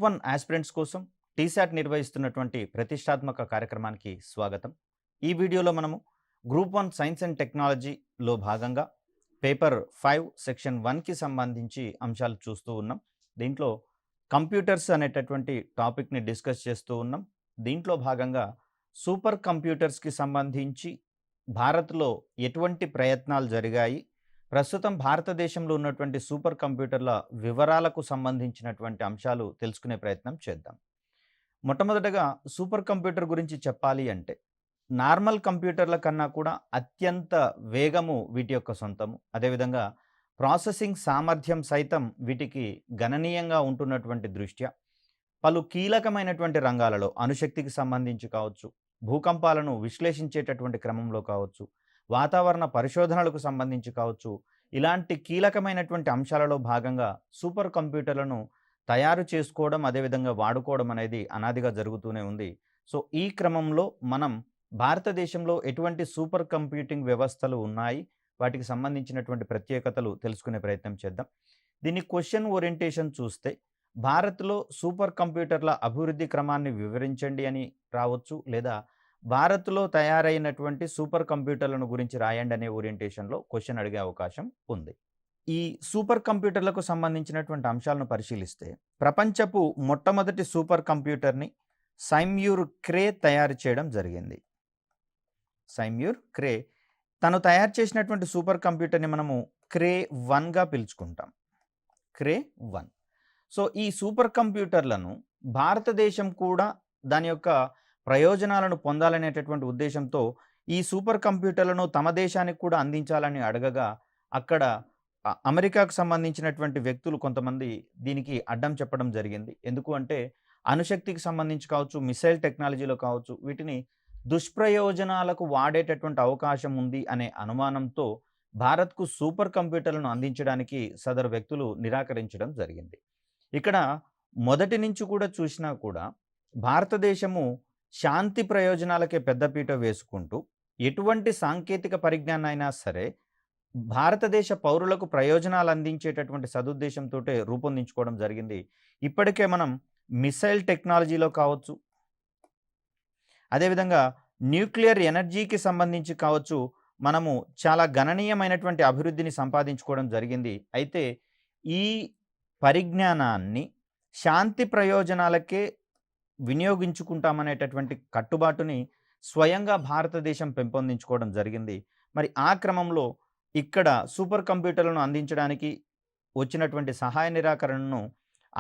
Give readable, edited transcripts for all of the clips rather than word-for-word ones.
Group 1 aspirants కోసం టీశాట్ నిర్వహిస్తున్నటువంటి ప్రతిష్టాత్మక కార్యక్రమానికి స్వాగతం. ఈ వీడియోలో మనము గ్రూప్ 1 సైన్స్ అండ్ టెక్నాలజీలో భాగంగా పేపర్ 5 సెక్షన్ 1కి సంబంధించి అంశాలు చూస్తూ ఉన్నాం. దీంట్లో కంప్యూటర్స్ అనేటటువంటి టాపిక్ని డిస్కస్ చేస్తూ ఉన్నాం. దీంట్లో భాగంగా సూపర్ కంప్యూటర్స్కి సంబంధించి భారత్లో ఎటువంటి ప్రయత్నాలు జరిగాయి, ప్రస్తుతం భారతదేశంలో ఉన్నటువంటి సూపర్ కంప్యూటర్ల వివరాలకు సంబంధించినటువంటి అంశాలు తెలుసుకునే ప్రయత్నం చేద్దాం. మొట్టమొదటగా సూపర్ కంప్యూటర్ గురించి చెప్పాలి అంటే నార్మల్ కంప్యూటర్ల కన్నా కూడా అత్యంత వేగము వీటి యొక్క సొంతము. అదేవిధంగా ప్రాసెసింగ్ సామర్థ్యం సైతం వీటికి గణనీయంగా ఉంటున్నటువంటి దృష్ట్యా పలు కీలకమైనటువంటి రంగాలలో అణుశక్తికి సంబంధించి కావచ్చు, భూకంపాలను విశ్లేషించేటటువంటి క్రమంలో కావచ్చు, వాతావరణ పరిశోధనలకు సంబంధించి కావచ్చు, ఇలాంటి కీలకమైనటువంటి అంశాలలో భాగంగా సూపర్ కంప్యూటర్లను తయారు చేసుకోవడం, అదేవిధంగా వాడుకోవడం అనేది అనాదిగా జరుగుతూనే ఉంది. సో ఈ క్రమంలో మనం భారతదేశంలో ఎటువంటి సూపర్ కంప్యూటింగ్ వ్యవస్థలు ఉన్నాయి, వాటికి సంబంధించినటువంటి ప్రత్యేకతలు తెలుసుకునే ప్రయత్నం చేద్దాం. దీన్ని క్వశ్చన్ ఓరియంటేషన్ చూస్తే భారత్లో సూపర్ కంప్యూటర్ల అభివృద్ధి క్రమాన్ని వివరించండి అని రావచ్చు, లేదా భారత్లో తయారైనటువంటి సూపర్ కంప్యూటర్లను గురించి రాయండి అనే ఓరియంటేషన్లో క్వశ్చన్ అడిగే అవకాశం ఉంది. ఈ సూపర్ కంప్యూటర్లకు సంబంధించినటువంటి అంశాలను పరిశీలిస్తే ప్రపంచపు మొట్టమొదటి సూపర్ కంప్యూటర్ని సైమ్యూర్ క్రే తయారు చేయడం జరిగింది. సైమ్యూర్ క్రే తను తయారు చేసినటువంటి సూపర్ కంప్యూటర్ని మనము క్రే 1గా పిలుచుకుంటాం. క్రే 1. సో ఈ సూపర్ కంప్యూటర్లను భారతదేశం కూడా దాని యొక్క ప్రయోజనాలను పొందాలనేటటువంటి ఉద్దేశంతో ఈ సూపర్ కంప్యూటర్లను తమ దేశానికి కూడా అందించాలని అడగగా అక్కడ అమెరికాకు సంబంధించినటువంటి వ్యక్తులు కొంతమంది దీనికి అడ్డం చెప్పడం జరిగింది. ఎందుకు అంటే అణుశక్తికి సంబంధించి కావచ్చు, మిసైల్ టెక్నాలజీలో కావచ్చు, వీటిని దుష్ప్రయోజనాలకు వాడేటటువంటి అవకాశం ఉంది అనే అనుమానంతో భారత్కు సూపర్ కంప్యూటర్లను అందించడానికి సదరు వ్యక్తులు నిరాకరించడం జరిగింది. ఇక్కడ మొదటి నుంచి కూడా చూసినా కూడా భారతదేశము శాంతి ప్రయోజనాలకే పెద్దపీట వేసుకుంటూ ఎటువంటి సాంకేతిక పరిజ్ఞానం అయినా సరే భారతదేశ పౌరులకు ప్రయోజనాలు అందించేటటువంటి సదుద్దేశంతో రూపొందించుకోవడం జరిగింది. ఇప్పటికే మనం మిసైల్ టెక్నాలజీలో కావచ్చు, అదేవిధంగా న్యూక్లియర్ ఎనర్జీకి సంబంధించి కావచ్చు, మనము చాలా గణనీయమైనటువంటి అభివృద్ధిని సంపాదించుకోవడం జరిగింది. అయితే ఈ పరిజ్ఞానాన్ని శాంతి ప్రయోజనాలకే వినియోగించుకుంటామనేటటువంటి కట్టుబాటుని స్వయంగా భారతదేశం పెంపొందించుకోవడం జరిగింది. మరి ఆ క్రమంలో ఇక్కడ సూపర్ కంప్యూటర్లను అందించడానికి వచ్చినటువంటి సహాయ నిరాకరణను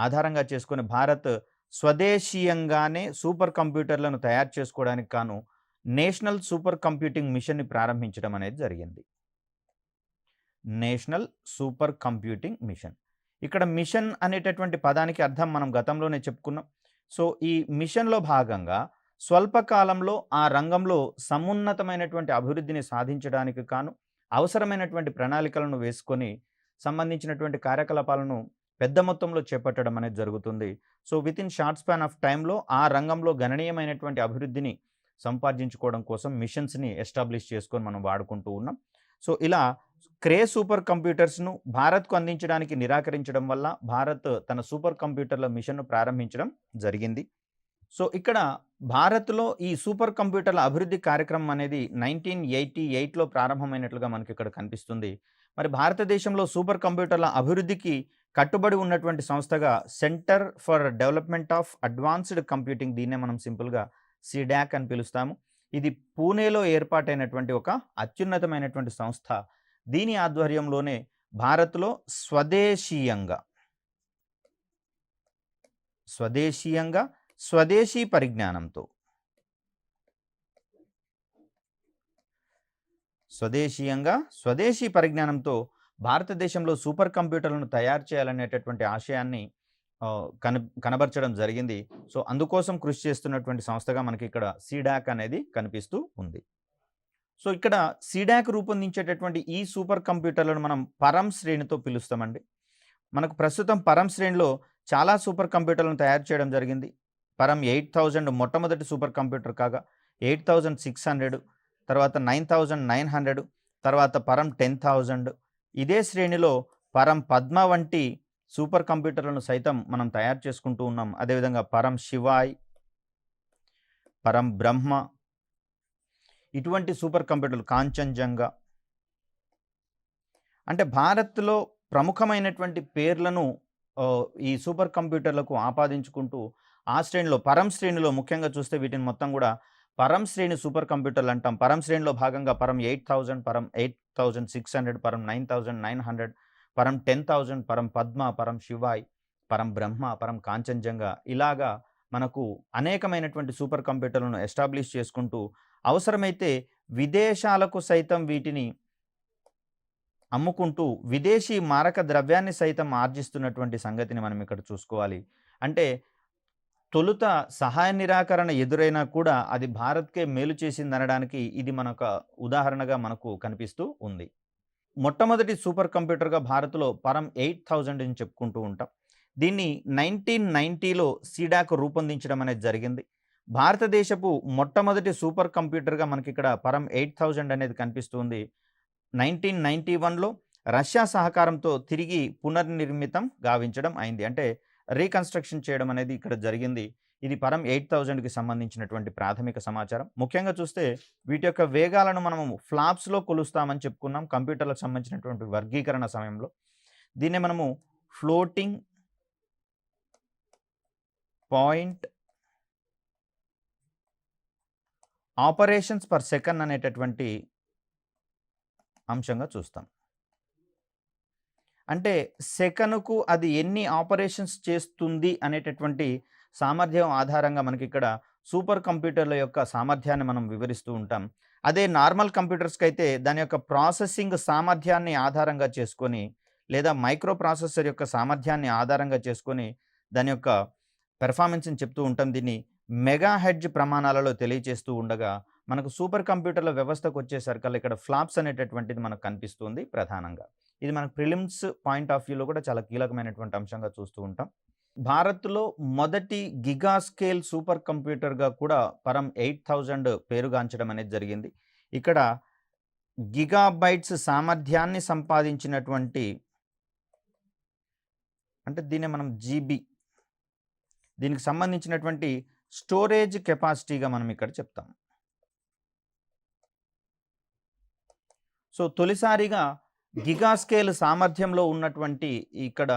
ఆధారంగా చేసుకుని భారత్ స్వదేశీయంగానే సూపర్ కంప్యూటర్లను తయారు చేసుకోవడానికి గాను నేషనల్ సూపర్ కంప్యూటింగ్ మిషన్ని ప్రారంభించడం అనేది జరిగింది. National super computing machine. ఇక్కడ మిషన్ అనేటటువంటి పదానికి అర్థం మనం గతంలోనే చెప్పుకున్నాం. సో ఈ మిషన్లో భాగంగా స్వల్పకాలంలో ఆ రంగంలో సమున్నతమైనటువంటి అభివృద్ధిని సాధించడానికి గాను అవసరమైనటువంటి ప్రణాళికలను వేసుకొని సంబంధించినటువంటి కార్యకలాపాలను పెద్ద మొత్తంలో చేపట్టడం అనేది జరుగుతుంది. So with in short span of టైంలో ఆ రంగంలో గణనీయమైనటువంటి అభివృద్ధిని సంపాదించుకోవడం కోసం మిషన్స్ని ఎస్టాబ్లిష్ చేసుకొని మనం వాడుకుంటూ ఉన్నాం. సో ఇలా క్రే సూపర్ కంప్యూటర్స్ను భారత్కు అందించడానికి నిరాకరించడం వల్ల భారత్ తన సూపర్ కంప్యూటర్ల మిషన్ను ప్రారంభించడం జరిగింది. సో ఇక్కడ భారత్లో ఈ సూపర్ కంప్యూటర్ల అభివృద్ధి కార్యక్రమం అనేది 1988లో ప్రారంభమైనట్లుగా మనకి ఇక్కడ కనిపిస్తుంది. మరి భారతదేశంలో సూపర్ కంప్యూటర్ల అభివృద్ధికి కట్టుబడి ఉన్నటువంటి సంస్థగా centre for development of advanced computing, దీన్నే మనం సింపుల్గా సిడాక్ అని పిలుస్తాము. ఇది పూణేలో ఏర్పాటైనటువంటి ఒక అత్యున్నతమైనటువంటి సంస్థ. దీని ఆధ్వర్యంలోనే భారత్లో స్వదేశీ పరిజ్ఞానంతో స్వదేశీ పరిజ్ఞానంతో భారతదేశంలో సూపర్ కంప్యూటర్లను తయారు చేయాలనేటటువంటి ఆశయాన్ని కనబరచడం జరిగింది. సో అందుకోసం కృషి చేస్తున్నటువంటి సంస్థగా మనకి ఇక్కడ సిడాక్ అనేది కనిపిస్తూ ఉంది. సో ఇక్కడ సిడాక్ రూపొందించేటటువంటి ఈ సూపర్ కంప్యూటర్లను మనం పరం శ్రేణితో పిలుస్తామండి. మనకు ప్రస్తుతం పరం శ్రేణిలో చాలా సూపర్ కంప్యూటర్లను తయారు చేయడం జరిగింది. పరం 8000 మొట్టమొదటి సూపర్ కంప్యూటర్ కాగా 8600, తర్వాత 9900, తర్వాత పరం 10000. ఇదే శ్రేణిలో పరం పద్మ వంటి సూపర్ కంప్యూటర్లను సైతం మనం తయారు చేసుకుంటూ ఉన్నాం. అదేవిధంగా పరం శివాయ్, పరం బ్రహ్మ, ఇటువంటి సూపర్ కంప్యూటర్లు, కాంచన్జంగా. అంటే భారత్లో ప్రముఖమైనటువంటి పేర్లను ఈ సూపర్ కంప్యూటర్లకు ఆపాదించుకుంటూ ఆ శ్రేణిలో, పరం శ్రేణిలో ముఖ్యంగా చూస్తే వీటిని మొత్తం కూడా పరం శ్రేణి సూపర్ కంప్యూటర్లు అంటాం. పరం శ్రేణిలో భాగంగా పరం 8000, పరం 8600, పరం 9900, పరం 10000, పరం పద్మ, పరం శివాయ్, పరం బ్రహ్మ, పరం కాంచన్జంగా, ఇలాగా మనకు అనేకమైనటువంటి సూపర్ కంప్యూటర్లను ఎస్టాబ్లిష్ చేసుకుంటూ అవసరమైతే విదేశాలకు సైతం వీటిని అమ్ముకుంటూ విదేశీ మారక ద్రవ్యాన్ని సైతం ఆర్జిస్తున్నటువంటి సంగతిని మనం ఇక్కడ చూసుకోవాలి. అంటే తొలుత సహాయ నిరాకరణ ఎదురైనా కూడా అది భారత్కే మేలు చేసిందనడానికి ఇది మనొక ఉదాహరణగా మనకు కనిపిస్తూ ఉంది. మొట్టమొదటి సూపర్ కంప్యూటర్గా భారత్లో పరం 8000 అని చెప్పుకుంటూ ఉంటాం. దీన్ని 1990లో సీడాక్ రూపొందించడం అనేది జరిగింది. భారతదేశపు మొట్టమొదటి సూపర్ కంప్యూటర్గా మనకి ఇక్కడ పరం 8000 అనేది కనిపిస్తుంది. 1991లో రష్యా సహకారంతో తిరిగి పునర్నిర్మితం గావించడం అయింది. అంటే రీకన్స్ట్రక్షన్ చేయడం అనేది ఇక్కడ జరిగింది. ఇది పరం 8000కి సంబంధించినటువంటి ప్రాథమిక సమాచారం. ముఖ్యంగా చూస్తే వీటి యొక్క వేగాలను మనము ఫ్లాప్స్లో కొలుస్తామని చెప్పుకున్నాం కంప్యూటర్లకు సంబంధించినటువంటి వర్గీకరణ సమయంలో. దీన్నే మనము floating point operations per second అనేటటువంటి అంశంగా చూస్తాం. అంటే సెకనుకు అది ఎన్ని ఆపరేషన్స్ చేస్తుంది అనేటటువంటి సామర్థ్యం ఆధారంగా మనకి ఇక్కడ సూపర్ కంప్యూటర్ల యొక్క సామర్థ్యాన్ని మనం వివరిస్తూ ఉంటాం. అదే నార్మల్ కంప్యూటర్స్కి అయితే దాని యొక్క ప్రాసెసింగ్ సామర్థ్యాన్ని ఆధారంగా చేసుకొని, లేదా మైక్రో ప్రాసెసర్ యొక్క సామర్థ్యాన్ని ఆధారంగా చేసుకొని దాని యొక్క పెర్ఫార్మెన్స్ని చెప్తూ ఉంటాం. దీన్ని మెగా హెడ్జ్ ప్రమాణాలలో తెలియజేస్తూ ఉండగా మనకు సూపర్ కంప్యూటర్ల వ్యవస్థకు వచ్చేసరికల్లా ఇక్కడ ఫ్లాప్స్ అనేటటువంటిది మనకు కనిపిస్తుంది ప్రధానంగా. ఇది మనకు ప్రిలిమ్స్ పాయింట్ ఆఫ్ వ్యూలో కూడా చాలా కీలకమైనటువంటి అంశంగా చూస్తూ ఉంటాం. భారత్లో మొదటి గిగా స్కేల్ సూపర్ కంప్యూటర్గా కూడా పరం 8000 పేరుగాంచడం అనేది జరిగింది. ఇక్కడ గిగాబైట్స్ సామర్థ్యాన్ని సంపాదించినటువంటి, అంటే దీన్ని మనం జీబీ, దీనికి సంబంధించినటువంటి స్టోరేజ్ కెపాసిటీగా మనం ఇక్కడ చెప్తాం. సో తొలిసారిగా గిగా స్కేల్ సామర్థ్యంలో ఉన్నటువంటి ఇక్కడ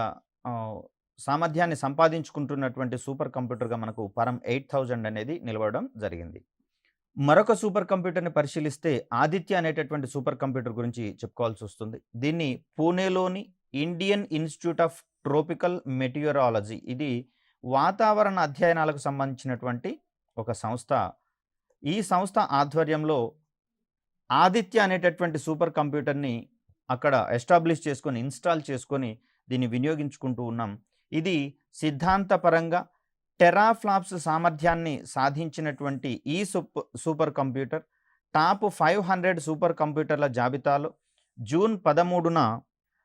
సామర్థ్యాన్ని సంపాదించుకుంటున్నటువంటి సూపర్ కంప్యూటర్గా మనకు పరం 8000 అనేది నిలవడం జరిగింది. మరొక సూపర్ కంప్యూటర్ని పరిశీలిస్తే ఆదిత్య అనేటటువంటి సూపర్ కంప్యూటర్ గురించి చెప్పుకోవాల్సి వస్తుంది. దీన్ని పూణేలోని Indian institute of tropical meteorology, ఇది వాతావరణ అధ్యయనాలకు సంబంధించినటువంటి ఒక సంస్థ. ఈ సంస్థ ఆధ్వర్యంలో ఆదిత్య అనేటటువంటి సూపర్ కంప్యూటర్ని అక్కడ ఎస్టాబ్లిష్ చేసుకొని, ఇన్స్టాల్ చేసుకొని దీన్ని వినియోగించుకుంటూ ఉన్నాం. ఇది సిద్ధాంతపరంగా టెరాఫ్లాప్స్ సామర్థ్యాన్ని సాధించినటువంటి ఈ సూపర్ కంప్యూటర్ టాప్ 500 సూపర్ కంప్యూటర్ల జాబితాలో జూన్ 13న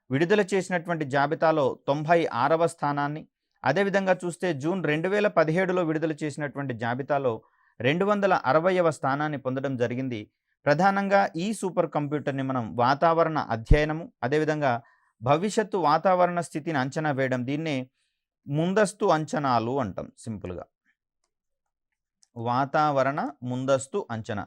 విడుదల చేసినటువంటి జాబితాలో 96వ స్థానాన్ని, అదేవిధంగా చూస్తే జూన్ 2017లో విడుదల చేసినటువంటి జాబితాలో 260వ స్థానాన్ని పొందడం జరిగింది. ప్రధానంగా ఈ సూపర్ కంప్యూటర్ని మనం వాతావరణ అధ్యయనము, అదేవిధంగా భవిష్యత్తు వాతావరణ స్థితిని అంచనా వేయడం, దీన్నే ముందస్తు అంచనాలు అంటాం. సింపుల్గా వాతావరణ ముందస్తు అంచనా,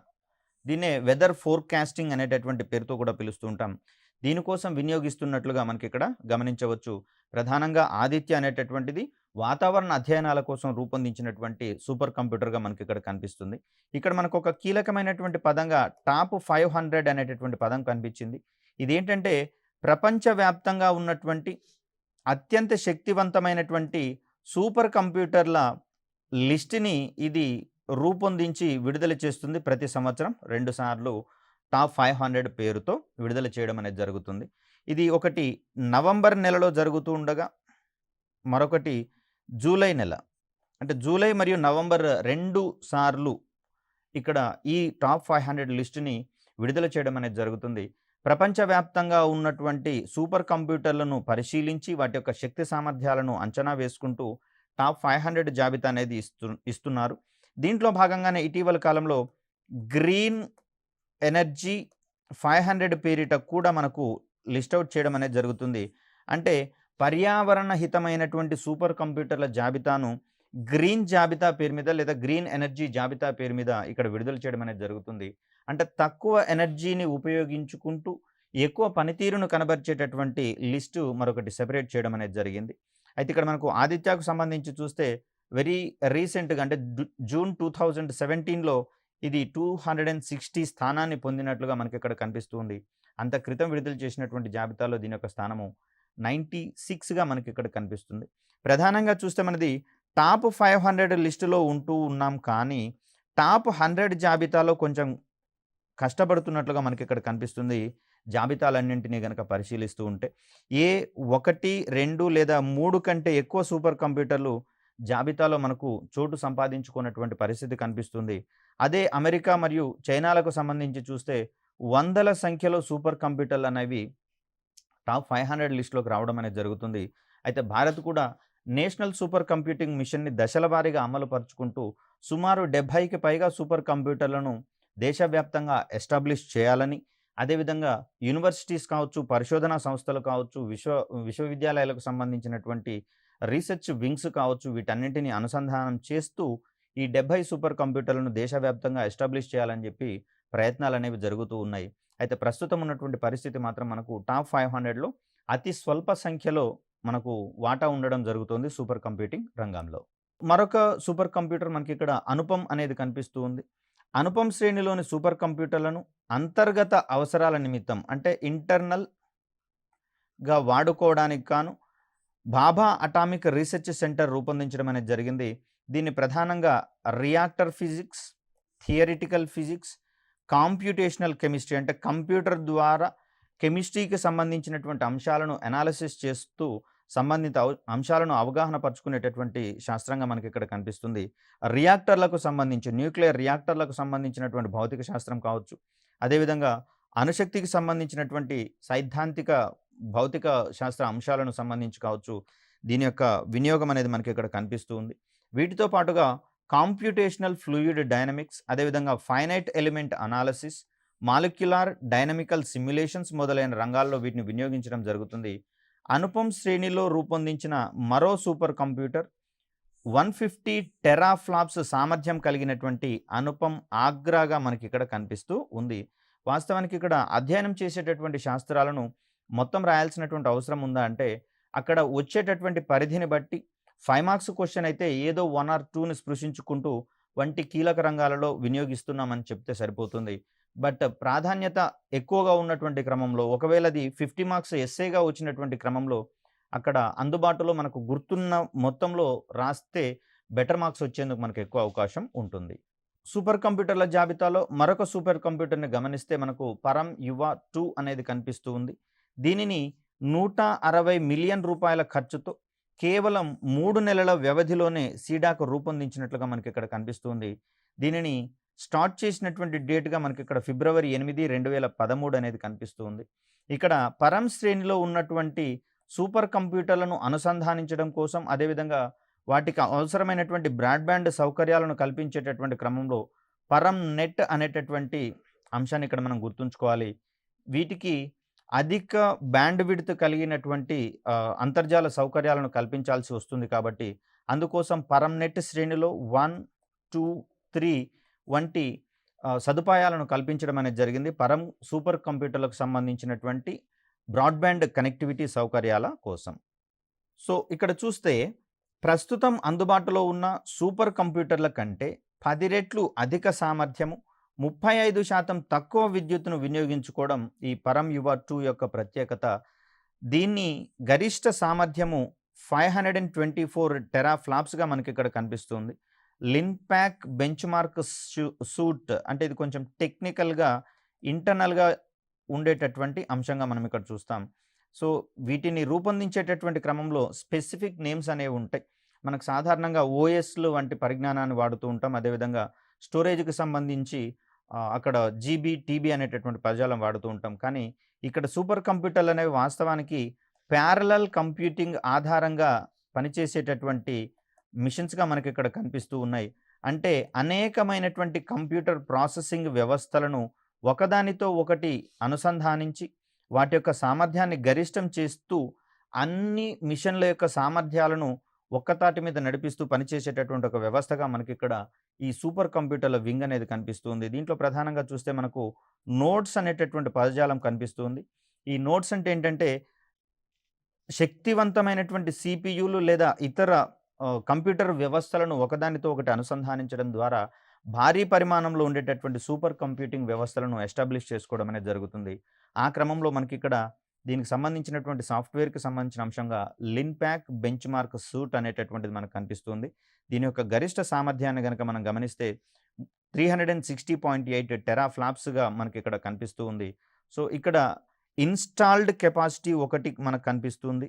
దీన్నే వెదర్ ఫోర్కాస్టింగ్ అనేటటువంటి పేరుతో కూడా పిలుస్తూ ఉంటాం. దీనికోసం వినియోగిస్తున్నట్లుగా మనకి ఇక్కడ గమనించవచ్చు. ప్రధానంగా ఆదిత్య అనేటటువంటిది వాతావరణ అధ్యయనాల కోసం రూపొందించినటువంటి సూపర్ కంప్యూటర్గా మనకి ఇక్కడ కనిపిస్తుంది. ఇక్కడ మనకు ఒక కీలకమైనటువంటి పదంగా టాప్ 500 అనేటటువంటి పదం కనిపించింది. ఇదేంటంటే ప్రపంచవ్యాప్తంగా ఉన్నటువంటి అత్యంత శక్తివంతమైనటువంటి సూపర్ కంప్యూటర్ల లిస్ట్ని ఇది రూపొందించి విడుదల చేస్తుంది. ప్రతి సంవత్సరం 2 సార్లు టాప్ 500 పేరుతో విడుదల చేయడం అనేది జరుగుతుంది. ఇది ఒకటి నవంబర్ నెలలో జరుగుతూ ఉండగా, మరొకటి జూలై నెల, అంటే జూలై మరియు నవంబర్ 2 సార్లు ఇక్కడ ఈ టాప్ 500 లిస్టుని విడుదల చేయడం అనేది జరుగుతుంది. ప్రపంచవ్యాప్తంగా ఉన్నటువంటి సూపర్ కంప్యూటర్లను పరిశీలించి వాటి యొక్క శక్తి సామర్థ్యాలను అంచనా వేసుకుంటూ టాప్ 500 జాబితా అనేది ఇస్తున్నారు. దీంట్లో భాగంగానే ఇటీవల కాలంలో గ్రీన్ ఎనర్జీ 500 పేరిట కూడా మనకు లిస్ట్ అవుట్ చేయడం అనేది జరుగుతుంది. అంటే పర్యావరణ హితమైనటువంటి సూపర్ కంప్యూటర్ల జాబితాను గ్రీన్ జాబితా పేరు మీద లేదా గ్రీన్ ఎనర్జీ జాబితా పేరు మీద ఇక్కడ విడుదల చేయడం అనేది జరుగుతుంది. అంటే తక్కువ ఎనర్జీని ఉపయోగించుకుంటూ ఎక్కువ పనితీరును కనబరిచేటటువంటి లిస్టు మరొకటి సెపరేట్ చేయడం అనేది జరిగింది. అయితే ఇక్కడ మనకు ఆదిత్యకు సంబంధించి చూస్తే వెరీ రీసెంట్‌గా అంటే జూన్ 2017లో ఇది 260 స్థానాన్ని పొందినట్లుగా మనకిక్కడ కనిపిస్తుంది. అంత క్రితం విడుదల చేసినటువంటి జాబితాలో దీని యొక్క స్థానము 96గా మనకిక్కడ కనిపిస్తుంది. ప్రధానంగా చూస్తే మనది టాప్ 500 లిస్టులో ఉంటూ ఉన్నాం కానీ, టాప్ 100 జాబితాలో కొంచెం కష్టపడుతున్నట్లుగా మనకిక్కడ కనిపిస్తుంది. జాబితాలన్నింటినీ గనక పరిశీలిస్తూ ఉంటే. ఏ 1, 2 లేదా 3 కంటే ఎక్కువ సూపర్ కంప్యూటర్లు జాబితాలో మనకు చోటు సంపాదించుకున్నటువంటి పరిస్థితి కనిపిస్తుంది. అదే అమెరికా మరియు చైనాలకు సంబంధించి చూస్తే వందల సంఖ్యలో సూపర్ కంప్యూటర్లు అనేవి టాప్ 500 లిస్ట్‌లోకి రావడం అనేది జరుగుతుంది. అయితే భారత్ కూడా నేషనల్ సూపర్ కంప్యూటింగ్ మిషన్‌ని దశల వారీగా అమలు పరుచుకుంటూ సుమారు 70కి పైగా సూపర్ కంప్యూటర్లను దేశవ్యాప్తంగా ఎస్టాబ్లిష్ చేయాలని, అదేవిధంగా యూనివర్సిటీస్ కావచ్చు, పరిశోధనా సంస్థలు కావచ్చు, విశ్వవిద్యాలయాలకు సంబంధించినటువంటి రీసెర్చ్ వింగ్స్ కావచ్చు, వీటన్నింటిని అనుసంధానం చేస్తూ ఈ 70 సూపర్ కంప్యూటర్లను దేశవ్యాప్తంగా ఎస్టాబ్లిష్ చేయాలని చెప్పి ప్రయత్నాలనేవి జరుగుతూ ఉన్నాయి. అయితే ప్రస్తుతం ఉన్నటువంటి పరిస్థితి మాత్రం మనకు టాప్ 500లో అతి స్వల్ప సంఖ్యలో మనకు వాటా ఉండడం జరుగుతుంది సూపర్ కంప్యూటింగ్ రంగంలో. మరొక సూపర్ కంప్యూటర్ మనకిక్కడ అనుపమ్ అనేది కనిపిస్తూ ఉంది. అనుపమ్ శ్రేణిలోని సూపర్ కంప్యూటర్లను అంతర్గత అవసరాల నిమిత్తం అంటే ఇంటర్నల్‌గా వాడుకోవడానికి గాను భాభా అటామిక్ రీసెర్చ్ సెంటర్ రూపొందించడం అనేది జరిగింది. దీన్ని ప్రధానంగా reactor physics, theoretical physics, computational chemistry అంటే కంప్యూటర్ ద్వారా కెమిస్ట్రీకి సంబంధించినటువంటి అంశాలను అనాలిసిస్ చేస్తూ సంబంధిత అంశాలను అవగాహన పరుచుకునేటటువంటి శాస్త్రంగా మనకి ఇక్కడ కనిపిస్తుంది. రియాక్టర్లకు సంబంధించి న్యూక్లియర్ రియాక్టర్లకు సంబంధించినటువంటి భౌతిక శాస్త్రం కావచ్చు, అదేవిధంగా అణుశక్తికి సంబంధించినటువంటి సైద్ధాంతిక భౌతిక శాస్త్ర అంశాలను సంబంధించి కావచ్చు, దీని యొక్క వినియోగం అనేది మనకి ఇక్కడ కనిపిస్తూ ఉంది. వీటితో పాటుగా కాంప్యూటేషనల్ ఫ్లూయిడ్ డైనమిక్స్, అదేవిధంగా finite element analysis, molecular dynamical simulations మొదలైన రంగాల్లో వీటిని వినియోగించడం జరుగుతుంది. అనుపమ్ శ్రేణిలో రూపొందించిన మరో సూపర్ కంప్యూటర్ 150 టెరాఫ్లాప్స్ సామర్థ్యం కలిగినటువంటి అనుపమ్ ఆగ్రాగా మనకి ఇక్కడ కనిపిస్తూ ఉంది. వాస్తవానికి ఇక్కడ అధ్యయనం చేసేటటువంటి శాస్త్రాలను మొత్తం రాయాల్సినటువంటి అవసరం ఉందా అంటే, అక్కడ వచ్చేటటువంటి పరిధిని బట్టి 5 మార్క్స్ క్వశ్చన్ అయితే ఏదో 1 ఆర్ 2ని స్పృశించుకుంటూ వంటి కీలక రంగాలలో వినియోగిస్తున్నామని చెప్తే సరిపోతుంది. బట్ ప్రాధాన్యత ఎక్కువగా ఉన్నటువంటి క్రమంలో ఒకవేళ అది 50 మార్క్స్ ఎస్సేగా వచ్చినటువంటి క్రమంలో అక్కడ అందుబాటులో మనకు గుర్తున్న మొత్తంలో రాస్తే బెటర్ మార్క్స్ వచ్చేందుకు మనకు ఎక్కువ అవకాశం ఉంటుంది. సూపర్ కంప్యూటర్ల జాబితాలో మరొక సూపర్ కంప్యూటర్ని గమనిస్తే మనకు పరం యువ 2 అనేది కనిపిస్తూ ఉంది. దీనిని 160 మిలియన్ రూపాయల ఖర్చుతో కేవలం 3 నెలల వ్యవధిలోనే సీడాకు రూపొందించినట్లుగా మనకి ఇక్కడ కనిపిస్తుంది. దీనిని స్టార్ట్ చేసినటువంటి డేట్‌గా మనకి ఇక్కడ ఫిబ్రవరి 8, 2013 అనేది కనిపిస్తూ ఉంది. ఇక్కడ పరం శ్రేణిలో ఉన్నటువంటి సూపర్ కంప్యూటర్లను అనుసంధానించడం కోసం, అదేవిధంగా వాటికి అవసరమైనటువంటి బ్రాడ్‌బ్యాండ్ సౌకర్యాలను కల్పించేటటువంటి క్రమంలో పరం నెట్ అనేటటువంటి అంశాన్ని ఇక్కడ మనం గుర్తుంచుకోవాలి. వీటికి అధిక బ్యాండ్ విడ్త్ కలిగినటువంటి అంతర్జాల సౌకర్యాలను కల్పించాల్సి వస్తుంది కాబట్టి, అందుకోసం పరం నెట్ శ్రేణిలో 1, 2, 3 వంటి సదుపాయాలను కల్పించడం అనేది జరిగింది పరం సూపర్ కంప్యూటర్లకు సంబంధించినటువంటి బ్రాడ్బ్యాండ్ కనెక్టివిటీ సౌకర్యాల కోసం. సో ఇక్కడ చూస్తే ప్రస్తుతం అందుబాటులో ఉన్న సూపర్ కంప్యూటర్ల కంటే 10 రెట్లు అధిక సామర్థ్యము, 35% తక్కువ విద్యుత్తును వినియోగించుకోవడం ఈ పరం యువ 2 యొక్క ప్రత్యేకత. దీన్ని గరిష్ట సామర్థ్యము 524 టెరాఫ్లాప్స్గా మనకి ఇక్కడ కనిపిస్తుంది. లిన్పాక్ బెంచ్ మార్క్ సూట్ అంటే ఇది కొంచెం టెక్నికల్గా ఇంటర్నల్గా ఉండేటటువంటి అంశంగా మనం ఇక్కడ చూస్తాం. సో వీటిని రూపొందించేటటువంటి క్రమంలో స్పెసిఫిక్ నేమ్స్ అనేవి ఉంటాయి. మనకు సాధారణంగా ఓఎస్లు వంటి పరిజ్ఞానాన్ని వాడుతూ ఉంటాం. అదేవిధంగా స్టోరేజ్కి సంబంధించి అక్కడ జీబీ, టీబీ అనేటటువంటి పదజాలం వాడుతూ ఉంటాం. కానీ ఇక్కడ సూపర్ కంప్యూటర్లు అనేవి వాస్తవానికి ప్యారలల్ కంప్యూటింగ్ ఆధారంగా పనిచేసేటటువంటి మిషన్స్గా మనకి ఇక్కడ కనిపిస్తూ ఉన్నాయి. అంటే అనేకమైనటువంటి కంప్యూటర్ ప్రాసెసింగ్ వ్యవస్థలను ఒకదానితో ఒకటి అనుసంధానించి వాటి యొక్క సామర్థ్యాన్ని గరిష్టం చేస్తూ అన్ని మిషన్ల యొక్క సామర్థ్యాలను ఒక్కతాటి మీద నడిపిస్తూ పనిచేసేటటువంటి ఒక వ్యవస్థగా మనకిక్కడ ఈ సూపర్ కంప్యూటర్ల వింగ్ అనేది కనిపిస్తుంది. దీంట్లో ప్రధానంగా చూస్తే మనకు నోడ్స్ అనేటటువంటి పదజాలం కనిపిస్తుంది. ఈ నోడ్స్ అంటే ఏంటంటే శక్తివంతమైనటువంటి సిపియులు లేదా ఇతర కంప్యూటర్ వ్యవస్థలను ఒకదానితో ఒకటి అనుసంధానించడం ద్వారా భారీ పరిమాణంలో ఉండేటటువంటి సూపర్ కంప్యూటింగ్ వ్యవస్థలను ఎస్టాబ్లిష్ చేసుకోవడం అనేది జరుగుతుంది. ఆ క్రమంలో మనకిక్కడ దీనికి సంబంధించినటువంటి సాఫ్ట్‌వేర్‌కి సంబంధించిన అంశంగా లిన్‌ప్యాక్ బెంచ్‌మార్క్ సూట్ అనేటటువంటిది మనకు కనిపిస్తుంది. దీని యొక్క గరిష్ట సామర్థ్యాన్ని గనక మనం గమనిస్తే 360.8 టెరాఫ్లాప్స్‌గా మనకిక్కడ కనిపిస్తూ ఉంది. సో, ఇక్కడ ఇన్‌స్టాల్డ్ కెపాసిటీ ఒకటి మనకు కనిపిస్తుంది.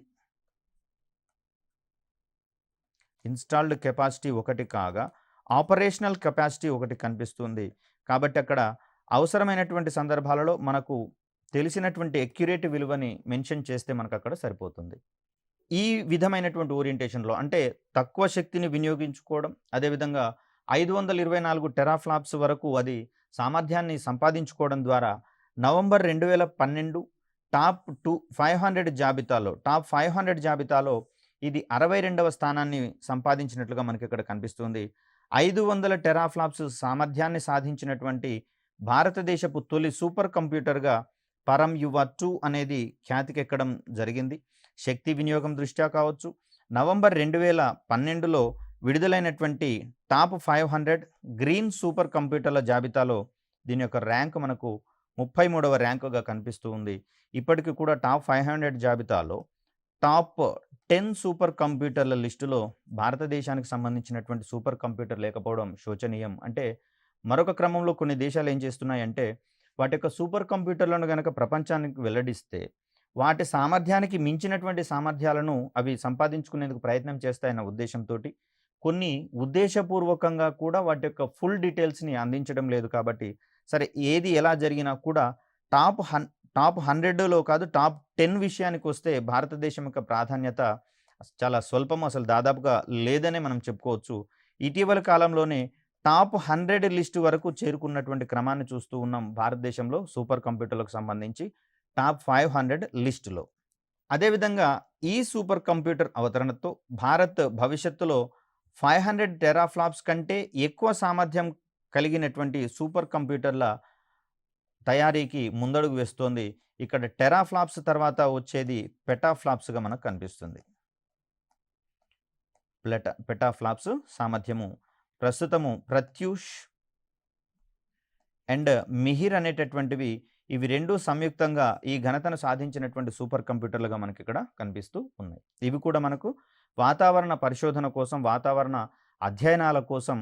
ఇన్‌స్టాల్డ్ కెపాసిటీ ఒకటి కాగా, ఆపరేషనల్ కెపాసిటీ ఒకటి కనిపిస్తుంది. కాబట్టి అక్కడ అవసరమైనటువంటి సందర్భాలలో మనకు తెలిసినటువంటి అక్యురేట్ విలువని మెన్షన్ చేస్తే మనకక్కడ సరిపోతుంది. ఈ విధమైనటువంటి ఓరియంటేషన్‌లో అంటే తక్కువ శక్తిని వినియోగించుకోవడం, అదేవిధంగా 524 టెరాఫ్లాప్స్ వరకు అది సామర్థ్యాన్ని సంపాదించుకోవడం ద్వారా నవంబర్ 2012 టాప్ 500 జాబితాలో ఇది 62వ స్థానాన్ని సంపాదించినట్లుగా మనకిక్కడ కనిపిస్తుంది. 500 టెరాఫ్లాప్స్ సామర్థ్యాన్ని సాధించినటువంటి భారతదేశపు తొలి సూపర్ కంప్యూటర్‌గా పరం యువ 2 అనేది ఖ్యాతికెక్కడం జరిగింది. శక్తి వినియోగం దృష్ట్యా కావచ్చు, నవంబర్ 2012లో విడుదలైనటువంటి టాప్ 500 గ్రీన్ సూపర్ కంప్యూటర్ల జాబితాలో దీని యొక్క ర్యాంక్ మనకు 33వ ర్యాంకుగా కనిపిస్తూ ఉంది. ఇప్పటికి కూడా టాప్ 500 జాబితాలో టాప్ 10 సూపర్ కంప్యూటర్ల లిస్టులో భారతదేశానికి సంబంధించినటువంటి సూపర్ కంప్యూటర్ లేకపోవడం శోచనీయం. అంటే మరొక క్రమంలో కొన్ని దేశాలు ఏం చేస్తున్నాయంటే వాటి యొక్క సూపర్ కంప్యూటర్లను గనక ప్రపంచానికి వెల్లడిస్తే వాటి సామర్థ్యానికి మించినటువంటి సామర్థ్యాలను అవి సంపాదించుకునేందుకు ప్రయత్నం చేస్తాయన్న ఉద్దేశంతోటి కొన్ని ఉద్దేశపూర్వకంగా కూడా వాటి యొక్క ఫుల్ డీటెయిల్స్‌ని అందించడం లేదు. కాబట్టి సరే ఏది ఎలా జరిగినా కూడా టాప్ 100లో కాదు టాప్ 10 విషయానికొస్తే భారతదేశం యొక్క ప్రాధాన్యత చాలా స్వల్పం, అసలు దాదాపుగా లేదనే మనం చెప్పుకోవచ్చు. ఇటీవల కాలంలోనే టాప్ 100 లిస్ట్ వరకు చేరుకున్నటువంటి క్రమాన్ని చూస్తూ ఉన్నాం భారతదేశంలో సూపర్ కంప్యూటర్లకు సంబంధించి టాప్ 500 లిస్టులో. అదేవిధంగా ఈ సూపర్ కంప్యూటర్ అవతరణతో భారత్ భవిష్యత్తులో 500 టెరాఫ్లాప్స్ కంటే ఎక్కువ సామర్థ్యం కలిగినటువంటి సూపర్ కంప్యూటర్ల తయారీకి ముందడుగు వేస్తోంది. ఇక్కడ టెరాఫ్లాప్స్ తర్వాత వచ్చేది పెటాఫ్లాప్స్‌గా మనకు కనిపిస్తుంది. పెటాఫ్లాప్స్ సామర్థ్యము ప్రస్తుతము ప్రత్యూష్ అండ్ మిహిర్ అనేటటువంటివి ఇవి 2 సంయుక్తంగా ఈ ఘనతను సాధించినటువంటి సూపర్ కంప్యూటర్లుగా మనకిక్కడ కనిపిస్తూ ఉన్నాయి. ఇవి కూడా మనకు వాతావరణ పరిశోధన కోసం, వాతావరణ అధ్యయనాల కోసం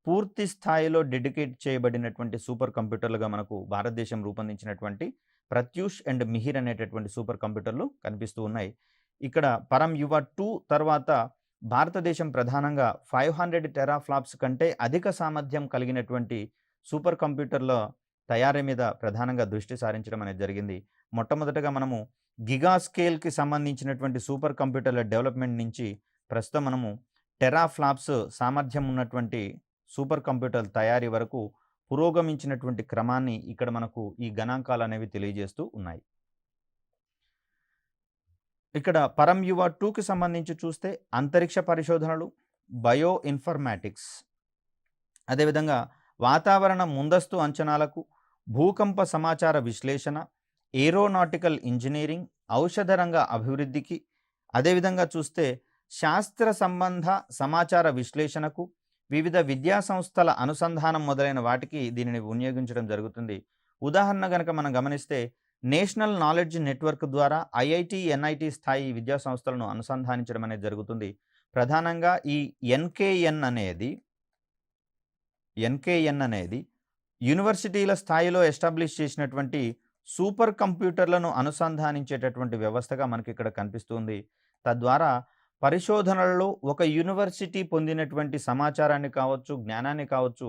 పూర్తి స్థాయిలో డెడికేట్ చేయబడినటువంటి సూపర్ కంప్యూటర్లుగా మనకు భారతదేశం రూపొందించినటువంటి ప్రత్యూష్ అండ్ మిహిర్ అనేటటువంటి సూపర్ కంప్యూటర్లు కనిపిస్తూ ఉన్నాయి. ఇక్కడ పరం యువ 2 తర్వాత భారతదేశం ప్రధానంగా 500 టెరాఫ్లాప్స్ కంటే అధిక సామర్థ్యం కలిగినటువంటి సూపర్ కంప్యూటర్ల తయారీ మీద ప్రధానంగా దృష్టి సారించడం అనేది జరిగింది. మొట్టమొదటగా మనము గిగా స్కేల్‌కి సంబంధించినటువంటి సూపర్ కంప్యూటర్ల డెవలప్‌మెంట్ నుంచి ప్రస్తుతం మనము టెరాఫ్లాప్స్ సామర్థ్యం ఉన్నటువంటి సూపర్ కంప్యూటర్ల తయారీ వరకు పురోగమించినటువంటి క్రమాన్ని ఇక్కడ మనకు ఈ గణాంకాలు అనేవి తెలియజేస్తూ ఉన్నాయి. ఇక్కడ పరం యువ 2కి సంబంధించి చూస్తే అంతరిక్ష పరిశోధనలు, బయో ఇన్ఫర్మాటిక్స్, అదేవిధంగా వాతావరణ ముందస్తు అంచనాలకు, భూకంప సమాచార విశ్లేషణ, ఏరోనాటికల్ ఇంజనీరింగ్, ఔషధ రంగ అభివృద్ధికి, అదేవిధంగా చూస్తే శాస్త్ర సంబంధ సమాచార విశ్లేషణకు, వివిధ విద్యా సంస్థల అనుసంధానం మొదలైన వాటికి దీనిని వినియోగించడం జరుగుతుంది. ఉదాహరణ గనక మనం గమనిస్తే నేషనల్ నాలెడ్జ్ నెట్వర్క్ ద్వారా ఐఐటి, ఎన్ఐటి స్థాయి విద్యా సంస్థలను అనుసంధానించడం అనేది జరుగుతుంది. ప్రధానంగా ఈ ఎన్కేఎన్ అనేది యూనివర్సిటీల స్థాయిలో ఎస్టాబ్లిష్ చేసినటువంటి సూపర్ కంప్యూటర్లను అనుసంధానించేటటువంటి వ్యవస్థగా మనకి ఇక్కడ కనిపిస్తుంది. తద్వారా పరిశోధనలలో ఒక యూనివర్సిటీ పొందినటువంటి సమాచారాన్ని కావచ్చు, జ్ఞానాన్ని కావచ్చు,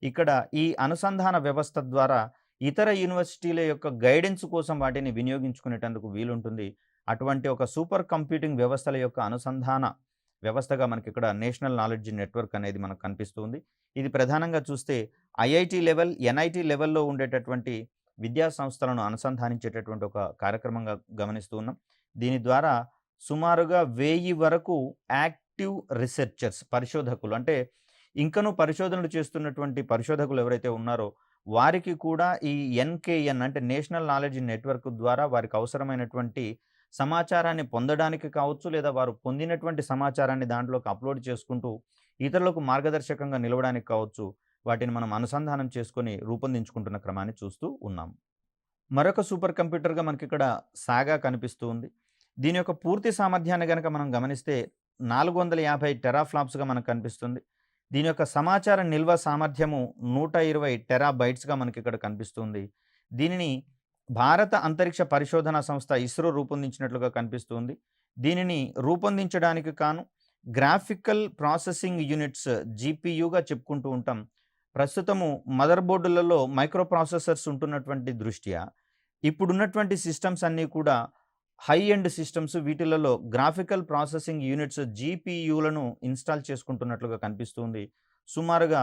ఇక్కడ ఈ అనుసంధాన వ్యవస్థ ద్వారా ఇతర యూనివర్సిటీల యొక్క గైడెన్స్ కోసం వాటిని వినియోగించుకునేటందుకు వీలుంటుంది. అటువంటి ఒక సూపర్ కంప్యూటింగ్ వ్యవస్థల యొక్క అనుసంధాన వ్యవస్థగా మనకి ఇక్కడ నేషనల్ నాలెడ్జ్ నెట్వర్క్ అనేది మనకు కనిపిస్తుంది. ఇది ప్రధానంగా చూస్తే ఐఐటి లెవెల్, ఎన్ఐటి లెవెల్‌లో ఉండేటటువంటి విద్యా సంస్థలను అనుసంధానించేటటువంటి ఒక కార్యక్రమంగా గమనిస్తూ ఉన్నాం. దీని ద్వారా సుమారుగా 1000 వరకు యాక్టివ్ రిసెర్చర్స్ పరిశోధకులు అంటే ఇంకనూ పరిశోధనలు చేస్తున్నటువంటి పరిశోధకులు ఎవరైతే ఉన్నారో వారికి కూడా ఈ ఎన్కేఎన్ అంటే నేషనల్ నాలెడ్జ్ నెట్వర్క్ ద్వారా వారికి అవసరమైనటువంటి సమాచారాన్ని పొందడానికి కావచ్చు, లేదా వారు పొందినటువంటి సమాచారాన్ని దాంట్లోకి అప్లోడ్ చేసుకుంటూ ఇతరులకు మార్గదర్శకంగా నిలవడానికి కావచ్చు, వాటిని మనం అనుసంధానం చేసుకొని రూపొందించుకుంటున్న క్రమాన్ని చూస్తూ ఉన్నాం. మరొక సూపర్ కంప్యూటర్‌గా మనకిక్కడ సాగా కనిపిస్తూ ఉంది. దీని యొక్క పూర్తి సామర్థ్యాన్ని గనక మనం గమనిస్తే 450 టెరాఫ్లాప్స్‌గా మనకు కనిపిస్తుంది. దీని యొక్క సమాచార నిల్వ సామర్థ్యము 120 టెరాబైట్స్‌గా మనకిక్కడ కనిపిస్తుంది. దీనిని భారత అంతరిక్ష పరిశోధన సంస్థ ఇస్రో రూపొందించినట్లుగా కనిపిస్తుంది. దీనిని రూపొందించడానికి కాను గ్రాఫికల్ ప్రాసెసింగ్ యూనిట్స్ జీపీయూగా చెప్పుకుంటూ ఉంటాం. ప్రస్తుతము మదర్ బోర్డులలో మైక్రో ప్రాసెసర్స్ ఉంటున్నటువంటి దృష్ట్యా ఇప్పుడున్నటువంటి సిస్టమ్స్ అన్నీ కూడా హై ఎండ్ సిస్టమ్స్, వీటిలలో గ్రాఫికల్ ప్రాసెసింగ్ యూనిట్స్ జీపీయూలను ఇన్స్టాల్ చేసుకుంటున్నట్లుగా కనిపిస్తుంది. సుమారుగా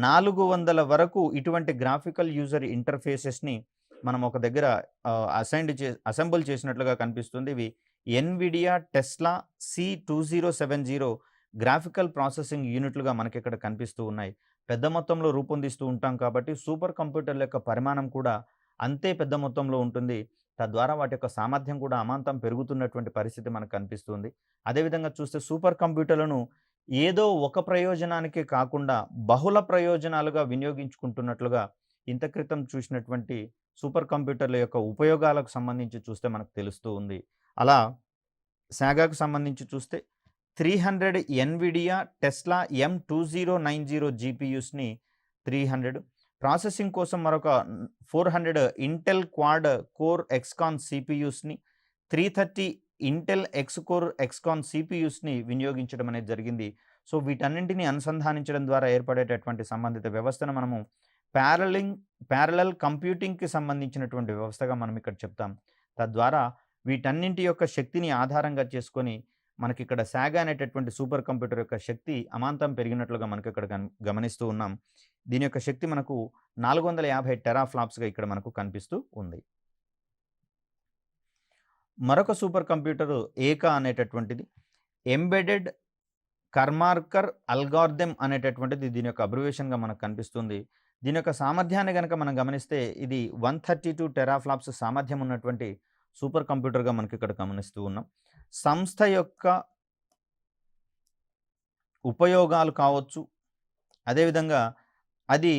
400 వరకు ఇటువంటి గ్రాఫికల్ యూజర్ ఇంటర్ఫేసెస్‌ని మనం ఒక దగ్గర అసెంబుల్ చేసినట్లుగా కనిపిస్తుంది. ఇవి Nvidia Tesla C2070 graphical processing యూనిట్లుగా మనకిక్కడ కనిపిస్తూ ఉన్నాయి. పెద్ద మొత్తంలో రూపొందిస్తూ ఉంటాం కాబట్టి సూపర్ కంప్యూటర్ల యొక్క పరిమాణం కూడా అంతే పెద్ద మొత్తంలో ఉంటుంది. తద్వారా వాటి యొక్క సామర్థ్యం కూడా అమాంతం పెరుగుతున్నటువంటి పరిస్థితి మనకు కనిపిస్తుంది. అదేవిధంగా చూస్తే సూపర్ కంప్యూటర్లను ఏదో ఒక ప్రయోజనానికే కాకుండా బహుళ ప్రయోజనాలుగా వినియోగించుకుంటున్నట్లుగా ఇంత క్రితం చూసినటువంటి సూపర్ కంప్యూటర్ల యొక్క ఉపయోగాలకు సంబంధించి చూస్తే మనకు తెలుస్తూ ఉంది. అలా సాగాకు సంబంధించి చూస్తే 300 ఎన్విడియా టెస్లా M2090 జీపీయూస్‌ని 300, ప్రాసెసింగ్ కోసం మరొక 400 ఇంటెల్ క్వాడ్ కోర్ ఎక్స్కాన్ సిపియూస్‌ని, 330 ఇంటెల్ ఎక్స్-కోర్ ఎక్స్కాన్ సిపియూస్‌ని వినియోగించడం అనేది జరిగింది. సో వీటన్నింటిని అనుసంధానించడం ద్వారా ఏర్పడేటటువంటి సంబంధిత వ్యవస్థను మనము ప్యారలల్ కంప్యూటింగ్‌కి సంబంధించినటువంటి వ్యవస్థగా మనం ఇక్కడ చెప్తాం. తద్వారా వీటన్నింటి యొక్క శక్తిని ఆధారంగా చేసుకొని మనకిక్కడ సాగా అనేటటువంటి సూపర్ కంప్యూటర్ యొక్క శక్తి అమాంతం పెరిగినట్లుగా మనకిక్కడ గమనిస్తూ ఉన్నాం. దీని యొక్క శక్తి మనకు 450 టెరాఫ్లాప్స్‌గా ఇక్కడ మనకు కనిపిస్తూ ఉంది. మరొక సూపర్ కంప్యూటర్ ఏకా అనేటటువంటిది ఎంబెడెడ్ కర్మార్కర్ అల్గారిథం అనేటటువంటిది దీని యొక్క అబ్రివేషన్‌గా మనకు కనిపిస్తుంది. దీని యొక్క సామర్థ్యాన్ని గనక మనం గమనిస్తే ఇది 132 టెరాఫ్లాప్స్ సామర్థ్యం ఉన్నటువంటి సూపర్ కంప్యూటర్‌గా మనకి ఇక్కడ గమనిస్తూ ఉన్నాం. సంస్థ యొక్క ఉపయోగాలు కావచ్చు, అదేవిధంగా అది